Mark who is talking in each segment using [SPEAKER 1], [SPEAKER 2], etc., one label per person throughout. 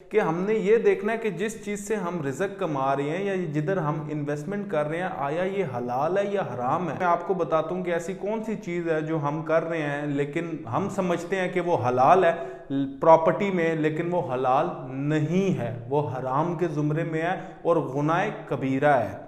[SPEAKER 1] कि हमने ये देखना है कि जिस चीज़ से हम रिज़्क कमा रहे हैं या जिधर हम इन्वेस्टमेंट कर रहे हैं, आया ये हलाल है या हराम है। मैं आपको बताता हूँ कि ऐसी कौन सी चीज़ है जो हम कर रहे हैं लेकिन हम समझते हैं कि वो हलाल है प्रॉपर्टी में, लेकिन वो हलाल नहीं है, वो हराम के ज़ुमरे में है और गुनाह कबीरा है।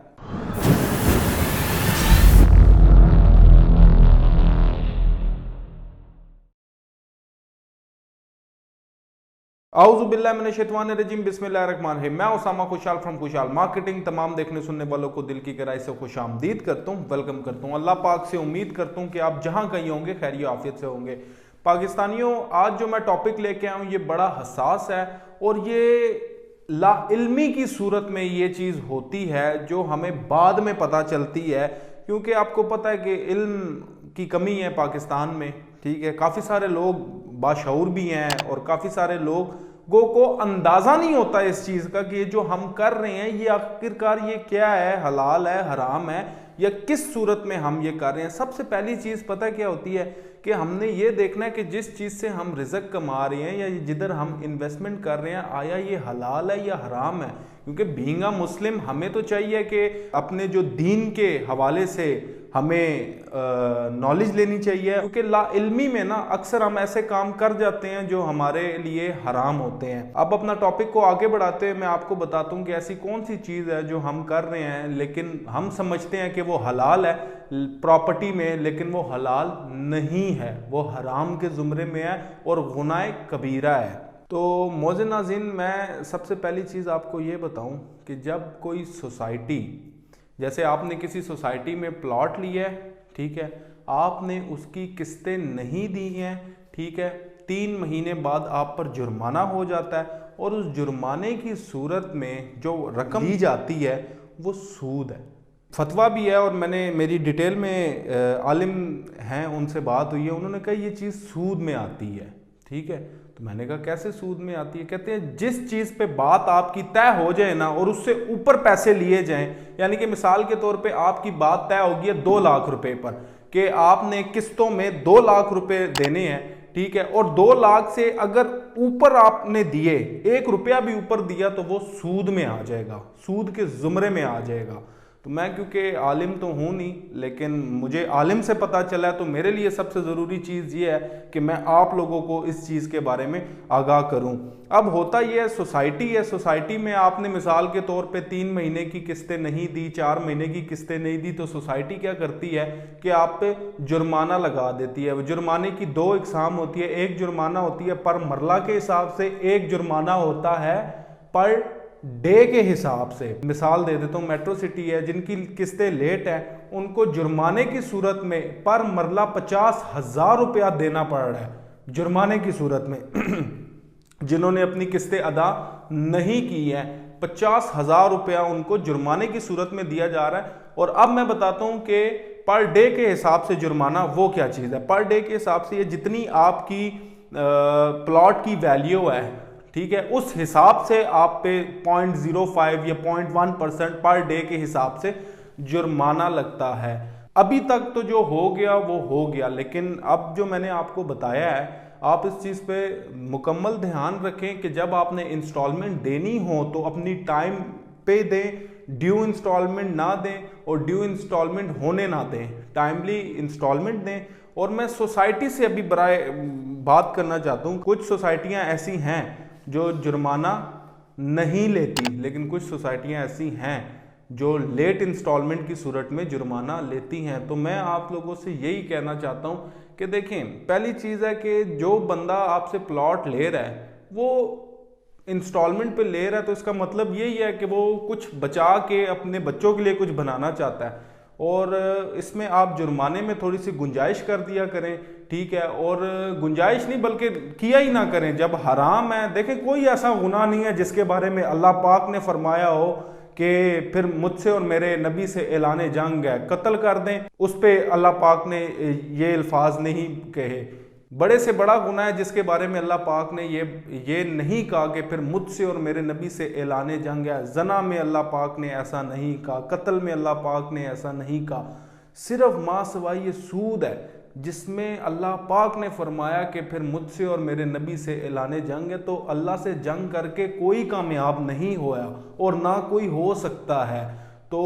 [SPEAKER 1] औज़ुबिल्लाहिमिनश्शैतानिर्रजीम बिस्मिल्लाहिर्रहमानिर्रहीम। मैं उसामा खुशहाल फ्रॉम खुशहाल मार्केटिंग तमाम देखने सुनने वालों को दिल की गहराई से खुशामदीद करता हूँ, वेलकम करता हूँ। अल्लाह पाक से उम्मीद करता हूँ कि आप जहाँ कहीं होंगे खैरियत आफियत से होंगे। पाकिस्तानियों, आज जो मैं टॉपिक लेके आया हूँ ये बड़ा हसास है और ये लाइल्मी की सूरत में ये चीज़ होती है जो हमें बाद में पता चलती है, क्योंकि आपको पता है कि इल्म की कमी है पाकिस्तान में। ठीक है, काफ़ी सारे लोग बाशऊर भी हैं और काफ़ी सारे लोगों को अंदाज़ा नहीं होता इस चीज़ का कि ये जो हम कर रहे हैं ये आखिरकार ये क्या है, हलाल है, हराम है, या किस सूरत में हम ये कर रहे हैं। सबसे पहली चीज़ पता क्या होती है कि हमने ये देखना है कि जिस चीज़ से हम रिज़्क कमा रहे हैं या जिधर हम इन्वेस्टमेंट कर रहे हैं, आया ये हलाल है या हराम है। क्योंकि बीइंग अ मुस्लिम हमें तो चाहिए कि अपने जो दीन के हवाले से हमें नॉलेज लेनी चाहिए, क्योंकि लाइल्मी में ना अक्सर हम ऐसे काम कर जाते हैं जो हमारे लिए हराम होते हैं। अब अपना टॉपिक को आगे बढ़ाते हुए मैं आपको बताता हूँ कि ऐसी कौन सी चीज़ है जो हम कर रहे हैं लेकिन हम समझते हैं कि वो हलाल है प्रॉपर्टी में, लेकिन वो हलाल नहीं है, वो हराम के ज़ुमरे में है और गुनाह कबीरा है। तो मोज़े नाज़रीन, मैं सबसे पहली चीज़ आपको ये बताऊं कि जब कोई सोसाइटी, जैसे आपने किसी सोसाइटी में प्लॉट लिया है, ठीक है, आपने उसकी किस्तें नहीं दी हैं, ठीक है, 3 महीने बाद आप पर जुर्माना हो जाता है और उस जुर्माने की सूरत में जो रकम दी जाती है वो सूद है। फतवा भी है और मैंने मेरी डिटेल में आलिम हैं उनसे बात हुई है, उन्होंने कहा ये चीज़ सूद में आती है। ठीक है, तो मैंने कहा कैसे सूद में आती है? कहते हैं जिस चीज़ पे बात आपकी तय हो जाए ना और उससे ऊपर पैसे लिए जाएं, यानी कि मिसाल के तौर पे आपकी बात तय होगी है 2 लाख रुपए पर कि आपने किस्तों में 2 लाख रुपए देने हैं, ठीक है, और 2 लाख से अगर ऊपर आपने दिए, 1 रुपया भी ऊपर दिया तो वो सूद में आ जाएगा, सूद के जुमरे में आ जाएगा। तो मैं क्योंकि आलिम तो हूँ नहीं, लेकिन मुझे आलिम से पता चला है, तो मेरे लिए सबसे ज़रूरी चीज़ ये है कि मैं आप लोगों को इस चीज़ के बारे में आगाह करूँ। अब होता ये है, सोसाइटी है, सोसाइटी में आपने मिसाल के तौर पे 3 महीने की किस्तें नहीं दी, 4 महीने की किस्तें नहीं दी, तो सोसाइटी क्या करती है कि आप पे जुर्माना लगा देती है। जुर्माने की 2 इकसाम होती है, एक जुर्माना होती है पर मरला के हिसाब से, एक जुर्माना होता है पर डे के हिसाब से। मिसाल दे देता हूँ, मेट्रो सिटी है, जिनकी किस्तें लेट है उनको जुर्माने की सूरत में पर मरला 50,000 रुपया देना पड़ रहा है जुर्माने की सूरत में। जिन्होंने अपनी किस्तें अदा नहीं की है 50,000 रुपया उनको जुर्माने की सूरत में दिया जा रहा है। और अब मैं बताता हूँ कि पर डे के हिसाब से जुर्माना वो क्या चीज़ है। पर डे के हिसाब से ये जितनी आपकी प्लॉट की वैल्यू है, ठीक है, उस हिसाब से आप पे 0.05 या 0.1% पर डे के हिसाब से जुर्माना लगता है। अभी तक तो जो हो गया वो हो गया, लेकिन अब जो मैंने आपको बताया है, आप इस चीज़ पे मुकम्मल ध्यान रखें कि जब आपने इंस्टॉलमेंट देनी हो तो अपनी टाइम पे दें, ड्यू इंस्टॉलमेंट ना दें और ड्यू इंस्टॉलमेंट होने ना दें, टाइमली इंस्टॉलमेंट दें। और मैं सोसाइटी से अभी बराए बात करना चाहता हूँ। कुछ सोसाइटियाँ ऐसी हैं जो जुर्माना नहीं लेती, लेकिन कुछ सोसाइटियां ऐसी हैं जो लेट इंस्टॉलमेंट की सूरत में जुर्माना लेती हैं। तो मैं आप लोगों से यही कहना चाहता हूं कि देखें, पहली चीज़ है कि जो बंदा आपसे प्लॉट ले रहा है वो इंस्टॉलमेंट पे ले रहा है, तो इसका मतलब यही है कि वो कुछ बचा के अपने बच्चों के लिए कुछ बनाना चाहता है, और इसमें आप जुर्माने में थोड़ी सी गुंजाइश कर दिया करें, ठीक है, और गुंजाइश नहीं बल्कि किया ही ना करें जब हराम है। देखें, कोई ऐसा गुनाह नहीं है जिसके बारे में अल्लाह पाक ने फरमाया हो कि फिर मुझसे और मेरे नबी से ऐलान जंग है, कत्ल कर दें, उस पर अल्लाह पाक ने ये अल्फाज नहीं कहे। बड़े से बड़ा गुनाह है जिसके बारे में अल्लाह पाक ने ये नहीं कहा कि फिर मुझसे और मेरे नबी से ऐलान जंग है। जना में अल्लाह पाक ने ऐसा नहीं कहा, कत्ल में अल्लाह पाक ने ऐसा नहीं कहा, सिर्फ माँ सिवाय ये सूद है। जिसमें अल्लाह पाक ने फरमाया कि फिर मुझसे और मेरे नबी से ऐलाने जंग है, तो अल्लाह से जंग करके कोई कामयाब नहीं होया और ना कोई हो सकता है। तो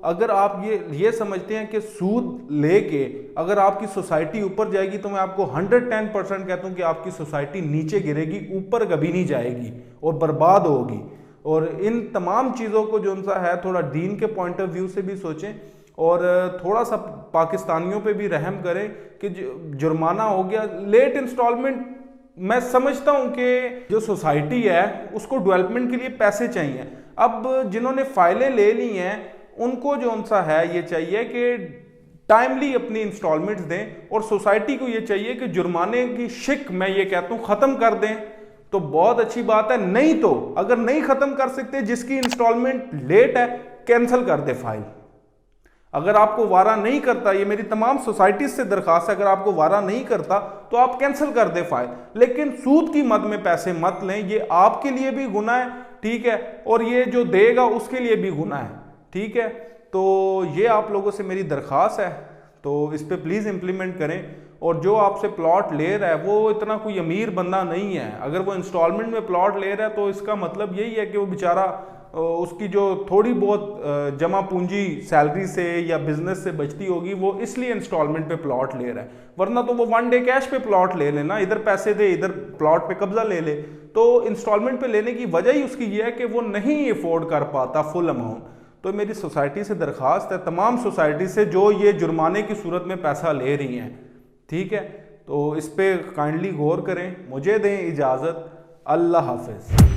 [SPEAKER 1] अगर आप ये समझते हैं कि सूद लेके अगर आपकी सोसाइटी ऊपर जाएगी, तो मैं आपको 110% कहता हूँ कि आपकी सोसाइटी नीचे गिरेगी, ऊपर कभी नहीं जाएगी और बर्बाद होगी। और इन तमाम चीज़ों को जो सा है थोड़ा दीन के पॉइंट ऑफ व्यू से भी सोचें और थोड़ा सा पाकिस्तानियों पे भी रहम करें कि जुर्माना हो गया, लेट इंस्टॉलमेंट। मैं समझता हूं कि जो सोसाइटी है उसको डेवलपमेंट के लिए पैसे चाहिए। अब जिन्होंने फाइलें ले ली हैं उनको जो सा है ये चाहिए कि टाइमली अपनी इंस्टॉलमेंट्स दें, और सोसाइटी को ये चाहिए कि जुर्माने की शिक मैं ये कहता हूँ ख़त्म कर दें, तो बहुत अच्छी बात है। नहीं तो अगर नहीं ख़त्म कर सकते, जिसकी इंस्टॉलमेंट लेट है कैंसिल कर दे फाइल। अगर आपको वारा नहीं करता, ये मेरी तमाम सोसाइटीज से दरखास्त है, अगर आपको वारा नहीं करता तो आप कैंसिल कर दे फाइल, लेकिन सूद की मद में पैसे मत लें। ये आपके लिए भी गुनाह है, ठीक है, और ये जो देगा उसके लिए भी गुनाह है, ठीक है। तो ये आप लोगों से मेरी दरखास्त है, तो इस पर प्लीज़ इम्प्लीमेंट करें। और जो आपसे प्लॉट ले रहा है वो इतना कोई अमीर बंदा नहीं है। अगर वो इंस्टॉलमेंट में प्लॉट ले रहा है तो इसका मतलब यही है कि वो बेचारा उसकी जो थोड़ी बहुत जमा पूंजी सैलरी से या बिजनेस से बचती होगी वो इसलिए इंस्टॉलमेंट पे प्लॉट ले रहा है, वरना तो वो 1 डे कैश पे प्लॉट ले लेना, इधर पैसे दे इधर प्लॉट पे कब्जा ले ले। तो इंस्टॉलमेंट पे लेने की वजह ही उसकी ये है कि वो नहीं अफोर्ड कर पाता फुल अमाउंट। तो मेरी सोसाइटी से दरखास्त है, तमाम सोसाइटी से जो ये जुर्माने की सूरत में पैसा ले रही हैं, ठीक है, तो इस पर काइंडली गौर करें। मुझे दें इजाज़त। अल्लाह हाफिज़।